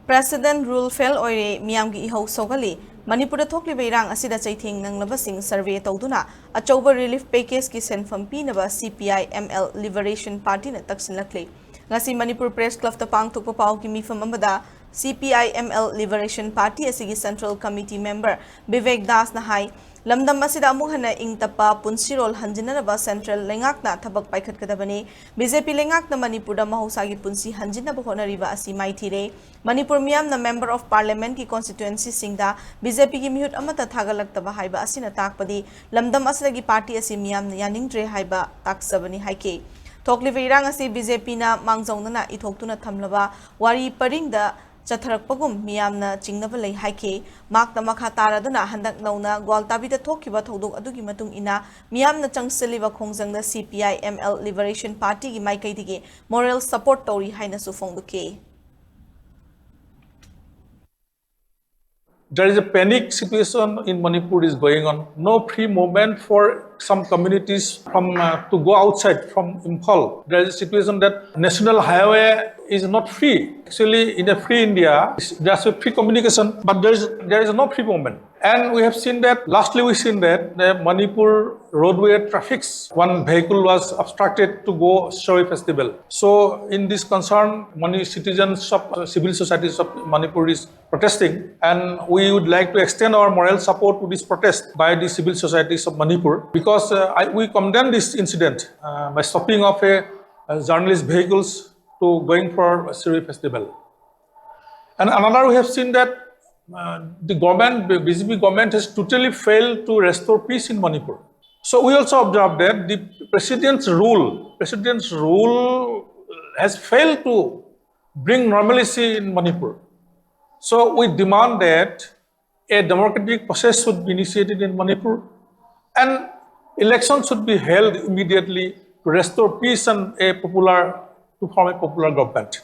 President rule fail Oire Miamgi Iho Sogali, Manipur Tokli Beirang Asida Chaiting Nang Lavasing survey Toduna, a Choba relief package kisen from Pinaba CPI ML Liberation Party na Taksinlakli. Ngasi Manipur Press Club Tapang Tukpapao Kimi from Amada, CPI ML Liberation Party asigi Central Committee member Vivek Das Nahai, Lamdam Masida Muhana ing tapa punsirol hanjinaba Central Lengakna Tabak Paikat Kadabani, BJP Lengak na Manipur da Mahusagi Punsi Hanjina Honariba Asi Maitire, Manipur Miam na Member of Parliament ki constituency Singda, BJP ki Mihut Amata Tagalak Tabahaiba Asina Takpadi, Lamdam Aslagi Party Asi Miam Yaning Dre Haiba Taksabani Haike. Tokli Veirang asi BJP na Mangzong na Itoktuna Tamlaba, Wari Parinda, Chatharakpagum Miamna Chingnavale Haike, Mark the Makhatara Duna Handak Nona, Gualtabita Tokiba Todu Adugi Matung Ina, Miamna Chang Siliva Kongzang the CPI ML Liberation Party Maikaitigi, Moral Support Tori Hainasu Fongduke. There is a panic situation in Manipur is going on. No free movement for some communities from to go outside from Imphal. There is a situation that national highway is not free. Actually, in a free India, there's a free communication, but there is no free movement. And we have seen that, lastly we've seen that the Manipur roadway traffics, one vehicle was obstructed to go Shori festival. So in this concern, many citizens of civil societies of Manipur is protesting, and we would like to extend our moral support to this protest by the civil societies of Manipur, because we condemn this incident by stopping of a journalist vehicles to going for a Shori festival. And another, we have seen that the government, the BJP government has totally failed to restore peace in Manipur. So we also observed that the president's rule has failed to bring normalcy in Manipur. So we demand that a democratic process should be initiated in Manipur and elections should be held immediately to restore peace and to form a popular government.